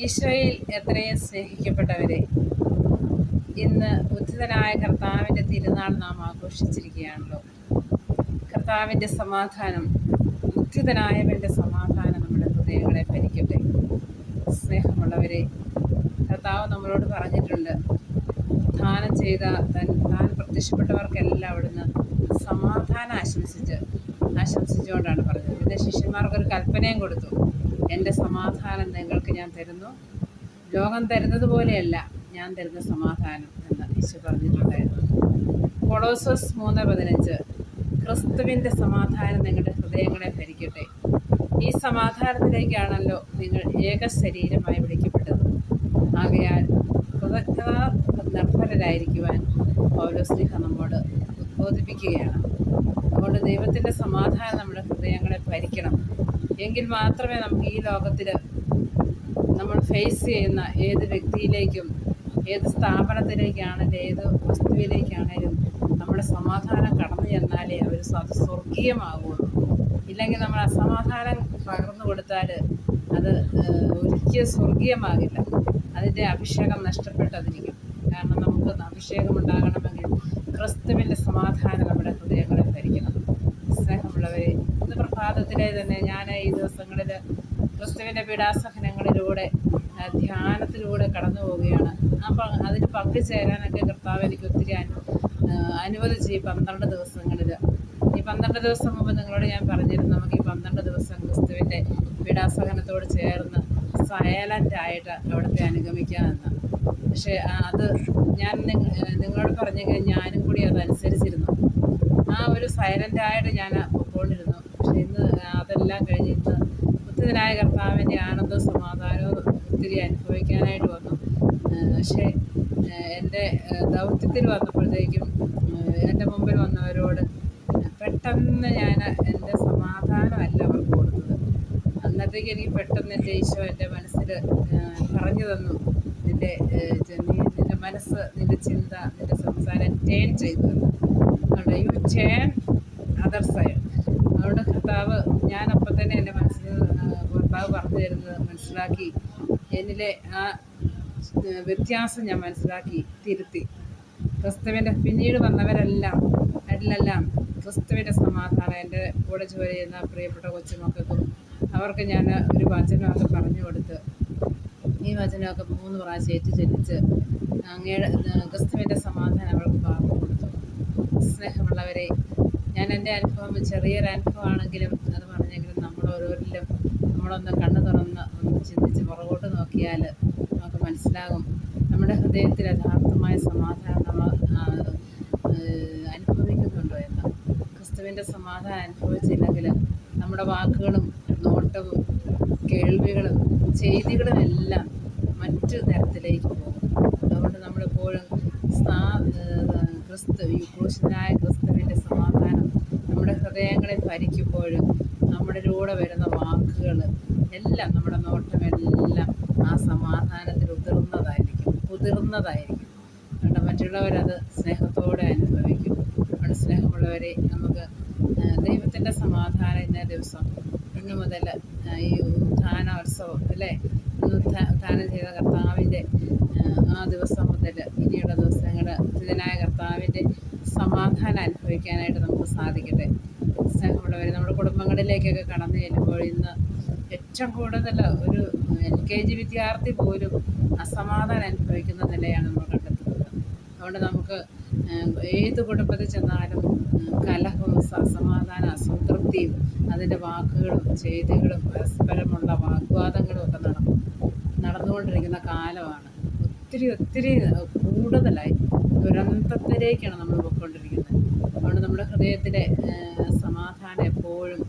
ഈശോയിൽ എത്രയും സ്നേഹിക്കപ്പെട്ടവരെ, ഇന്ന് ഉദ്ധിതനായ കർത്താവിൻ്റെ തിരുനാൾ നാം ആഘോഷിച്ചിരിക്കുകയാണല്ലോ. കർത്താവിൻ്റെ സമാധാനം, ഉദ്ധിതനായവൻ്റെ സമാധാനം നമ്മുടെ ഹൃദയങ്ങളെ ഭരിക്കട്ടെ. സ്നേഹമുള്ളവരെ, കർത്താവ് നമ്മളോട് പറഞ്ഞിട്ടുണ്ട്, ദാനം ചെയ്ത താൻ പ്രത്യക്ഷപ്പെട്ടവർക്കെല്ലാം അവിടുന്ന് സമാധാനം ആശംസിച്ചുകൊണ്ടാണ് പറഞ്ഞത്. പിന്നെ ശിഷ്യന്മാർക്കൊരു കൽപ്പനയും കൊടുത്തു, എൻ്റെ സമാധാനം നിങ്ങൾക്ക് ഞാൻ തരുന്നു, ലോകം തരുന്നത് പോലെയല്ല ഞാൻ തരുന്ന സമാധാനം എന്ന് ഈശോ പറഞ്ഞിട്ടുണ്ടായിരുന്നു. കൊളോസോസ് 3:15, ക്രിസ്തുവിൻ്റെ സമാധാനം നിങ്ങളുടെ ഹൃദയങ്ങളെ ഭരിക്കട്ടെ. ഈ സമാധാനത്തിലേക്കാണല്ലോ നിങ്ങൾ ഏക ശരീരമായി വിളിക്കപ്പെട്ടത്. ആകയാൽ കൃതജ്ഞതാ നിർഭരരായിരിക്കുവാൻ പൗലോസ്ലീഹ നമ്മോട് ഉദ്ബോധിപ്പിക്കുകയാണ്. അതുകൊണ്ട് ദൈവത്തിൻ്റെ സമാധാനം നമ്മുടെ ഹൃദയങ്ങളെ ഭരിക്കണം. എങ്കിൽ മാത്രമേ നമുക്ക് ഈ ലോകത്തിൽ നമ്മൾ ഫേസ് ചെയ്യുന്ന ഏത് വ്യക്തിയിലേക്കും, ഏത് സ്ഥാപനത്തിലേക്കാണെങ്കിലും, ഏത് വസ്തുവിലേക്കാണേലും നമ്മുടെ സമാധാനം കടന്നു ചെന്നാലേ അത് സ്വർഗീയമാകുള്ളൂ. ഇല്ലെങ്കിൽ നമ്മൾ അസമാധാനം പകർന്നു കൊടുത്താൽ അത് ഒരിക്കലും സ്വർഗീയമാകില്ല. അതിൻ്റെ അഭിഷേകം നഷ്ടപ്പെട്ടതിരിക്കും. കാരണം നമുക്ക് അഭിഷേകം ഉണ്ടാകണമെങ്കിൽ ക്രിസ്തുവിൻ്റെ സമാധാനം നമ്മുടെ ഹൃദയങ്ങളെ ഭരിക്കണം. സ്നേഹമുള്ളവരെ, ഇന്ന് പ്രഭാതത്തിലെ തന്നെ ഞാൻ ഈ ദിവസങ്ങളിൽ ക്രിസ്തുവിൻ്റെ പീഡാസഹനങ്ങളിലൂടെ ധ്യാനത്തിലൂടെ കടന്നു പോവുകയാണ്. അപ്പം അതിന് പങ്കുചേരാനൊക്കെ കർത്താവ് എനിക്ക് ഒത്തിരി അനുവദിച്ച് ഈ 12 ദിവസങ്ങളിൽ. ഈ 12 ദിവസം മുമ്പ് നിങ്ങളോട് ഞാൻ പറഞ്ഞിരുന്നു, നമുക്ക് ഈ 12 ദിവസം ക്രിസ്തുവിൻ്റെ പീഡാസഹനത്തോട് ചേർന്ന് സൈലൻ്റായിട്ട് അവിടുത്തെ അനുഗമിക്കാമെന്ന്. പക്ഷേ അത് ഞാൻ നിങ്ങളോട് പറഞ്ഞെങ്കിൽ ഞാനും കൂടി അതനുസരിച്ചിരുന്നു. ആ ഒരു സൈലൻ്റായിട്ട് ഞാൻ പൊയ്ക്കൊണ്ടിരുന്നു. പക്ഷേ ഇന്ന് അതെല്ലാം കഴിഞ്ഞ് ഇന്ന് ഉദ്ധിതനായ കർത്താവിൻ്റെ ആനന്ദവും സമാധാനവും ഒത്തിരി അനുഭവിക്കാനായിട്ട് വന്നു. പക്ഷേ എൻ്റെ ദൗത്യത്തിൽ വന്നപ്പോഴത്തേക്കും എൻ്റെ മുമ്പിൽ വന്നവരോട് പെട്ടെന്ന് ഞാൻ എൻ്റെ സമാധാനമല്ല അവർക്ക് കൊടുത്തത്. അന്നത്തേക്ക് എനിക്ക് പെട്ടെന്ന് എൻ്റെ ഈശോ എൻ്റെ മനസ്സിൽ പറഞ്ഞു തന്നു, നിൻ്റെ മനസ്സ്, നിൻ്റെ ചിന്ത, നിൻ്റെ സംസാരം ടേൺ ചെയ്തു തന്നു. അതുകൊണ്ട് യു ടേൺ അതർ സൈഡ്. അതുകൊണ്ട് കർത്താവ്, ഞാനപ്പം തന്നെ എൻ്റെ മനസ്സിൽ കർത്താവ് പറഞ്ഞു തരുന്നത് മനസ്സിലാക്കി, എന്നിലെ ആ വ്യത്യാസം ഞാൻ മനസ്സിലാക്കി തിരുത്തി. ക്രിസ്തുവിൻ്റെ പിന്നീട് വന്നവരെല്ലാം ക്രിസ്തുവിൻ്റെ സമാധാനം എൻ്റെ കൂടെ ജോലി ചെയ്യുന്ന പ്രിയപ്പെട്ട കൊച്ചുമക്കൾക്കും അവർക്ക് ഞാൻ ഒരു വചനമൊക്കെ പറഞ്ഞു കൊടുത്ത്, ഈ വചനമൊക്കെ 3 പ്രാവശ്യം ഏറ്റുചൊല്ലിച്ച് അങ്ങയുടെ ക്രിസ്തുവിൻ്റെ സമാധാനം അവർക്ക് പകർന്നു കൊടുത്തു. സ്നേഹമുള്ളവരെ, ഞാൻ എൻ്റെ അനുഭവം ചെറിയൊരു അനുഭവമാണെങ്കിലും അത് പറഞ്ഞെങ്കിലും നമ്മൾ ഓരോരിലും നമ്മളൊന്ന് കണ്ണു തുറന്ന് ഒന്ന് ചിന്തിച്ച് പുറകോട്ട് നോക്കിയാൽ നമുക്ക് മനസ്സിലാകും നമ്മുടെ ഹൃദയത്തിൽ യഥാർത്ഥമായ സമാധാനം നമ്മൾ അനുഭവിക്കുന്നുണ്ടോ എന്ന്. ക്രിസ്തുവിൻ്റെ സമാധാനം അനുഭവിച്ചില്ലെങ്കിൽ നമ്മുടെ വാക്കുകളും നോട്ടവും കേൾവികളും ചെയ്തികളും എല്ലാം മറ്റു തരത്തിലേക്ക് പോകും. അതുകൊണ്ട് നമ്മളെപ്പോഴും ക്രൂശനായ ക്രിസ്തുവിൻ്റെ സമാധാനം നമ്മുടെ ഹൃദയങ്ങളെ ഭരിക്കുമ്പോഴും നമ്മുടെ കൂടെ വരുന്ന വാക്കുകൾ എല്ലാം, നമ്മുടെ നോട്ടമെല്ലാം ആ സമാധാനത്തിൽ ഉതിർന്നതായിരിക്കും. അതുകൊണ്ട് മറ്റുള്ളവരത് സ്നേഹത്തോടെ അനുഭവിക്കും. അതുകൊണ്ട് സ്നേഹമുള്ളവരെ, നമുക്ക് ദൈവത്തിൻ്റെ സമാധാനം ഇന്നേ ദിവസം ഇന്നു മുതൽ ഈ ഉത്ഥാനോത്സവം അല്ലേ, ഉത്ഥാനം ചെയ്ത കർത്താവിൻ്റെ ആ ദിവസം മുതൽ ഇനിയുള്ള ദിവസങ്ങൾ ഉദ്ധിതനായ കർത്താവിൻ്റെ സമാധാനം അനുഭവിക്കാനായിട്ട് നമുക്ക് സാധിക്കട്ടെ. സ്നേഹമുള്ളവർ, നമ്മുടെ കുടുംബങ്ങളിലേക്കൊക്കെ കടന്നു ചെല്ലുമ്പോൾ ഇന്ന് ഏറ്റവും കൂടുതൽ ഒരു LKG വിദ്യാർത്ഥി പോലും അസമാധാനം അനുഭവിക്കുന്ന നിലയാണ് നമ്മൾ കണ്ടെത്തുന്നത്. അതുകൊണ്ട് നമുക്ക് ഏത് കുടുംബത്തിൽ ചെന്നാലും കലഹവും അസമാധാനം, അസംതൃപ്തിയും അതിൻ്റെ വാക്കുകളും ചെയ്തികളും പരസ്പരമുള്ള വാഗ്വാദങ്ങളും ഒക്കെ നടന്നുകൊണ്ടിരിക്കുന്ന കാലമാണ്. ഒത്തിരി കൂടുതലായി ദുരന്തത്തിലേക്കാണ് നമ്മൾ പോയിക്കൊണ്ടിരിക്കുന്നത്. അതുകൊണ്ട് നമ്മുടെ ഹൃദയത്തിലെ സമാധാനം എപ്പോഴും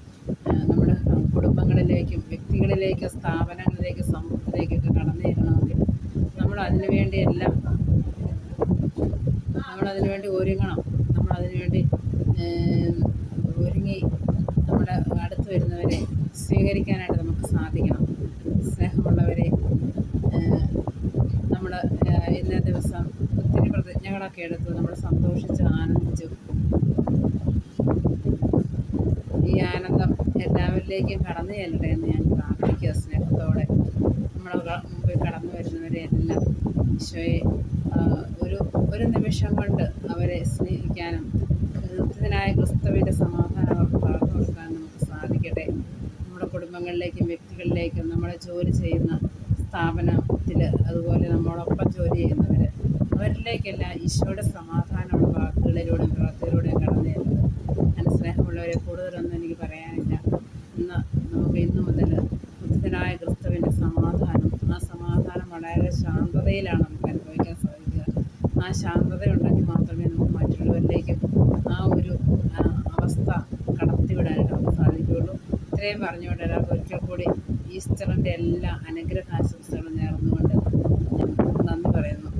നമ്മുടെ കുടുംബങ്ങളിലേക്കും വ്യക്തികളിലേക്കും സ്ഥാപനങ്ങളിലേക്കും സമൂഹത്തിലേക്കൊക്കെ കടന്നു ചെല്ലണമെങ്കിൽ നമ്മളതിനു വേണ്ടി ഒരുങ്ങണം. നമ്മളതിനുവേണ്ടി ഒരുങ്ങി നമ്മുടെ അടുത്ത് വരുന്നവരെ സ്വീകരിക്കാനായിട്ട് നമുക്ക് സാധിക്കണം. സ്നേഹമുള്ളവരെ, നമ്മൾ ഇന്നേ ദിവസം ഒത്തിരി പ്രതിജ്ഞകളൊക്കെ എടുത്തു, നമ്മൾ സന്തോഷിച്ച് ആനന്ദിച്ചു. ഈ ആനന്ദം എല്ലാവരിലേക്കും കടന്നു ചെല്ലട്ടെ എന്ന് ഞാൻ പ്രാർത്ഥിക്കുക സ്നേഹത്തോടെ. നമ്മുടെ മുമ്പിൽ എല്ലാം ഈശോയെ ഒരു ഒരു നിമിഷം കൊണ്ട് അവരെ സ്നേഹിക്കാനും ക്രിസ്തുവിനായ ക്രിസ്തുവിൻ്റെ സമാധാനം അവർക്ക് പകർന്നു കൊടുക്കാൻ നമുക്ക് സാധിക്കട്ടെ. നമ്മുടെ കുടുംബങ്ങളിലേക്കും വ്യക്തികളിലേക്കും നമ്മളെ ജോലി ചെയ്യുന്ന സ്ഥാപനത്തിൽ, അതുപോലെ നമ്മളൊപ്പം ജോലി ചെയ്യുന്നവർ, അവരിലേക്കെല്ലാം ഈശോയുടെ സമാധാനമുള്ള വാക്കുകളിലൂടെയും പ്രവൃത്തിയിലൂടെയും കടന്നു വരുന്നത്. എൻ്റെ സ്നേഹമുള്ളവരെ, കൂടുതലൊന്നും എനിക്ക് പറയാനില്ല. ഇന്ന് മുതൽ ക്രിസ്തുവിനായ ക്രിസ്തുവിൻ്റെ സമാധാനം, ആ സമാധാനം വളരെ ശാന്തതയിലാണ് നമുക്ക് അനുഭവിക്കാൻ സാധിക്കുക. ആ ശാന്തത ഉണ്ടെങ്കിൽ മാത്രമേ നമുക്ക് മറ്റുള്ളവരിലേക്കും ആ ഒരു അവസ്ഥ കടത്തിവിടാനായിട്ട് നമുക്ക് സാധിക്കുകയുള്ളൂ. ഇത്രയും പറഞ്ഞുകൊണ്ട് എല്ലാവർക്കും ഒരിക്കൽ കൂടി ഈസ്റ്ററിൻ്റെ എല്ലാ അനുഗ്രഹാശംസകളും നേർന്നുകൊണ്ട് ഞാൻ നന്ദി പറയുന്നു.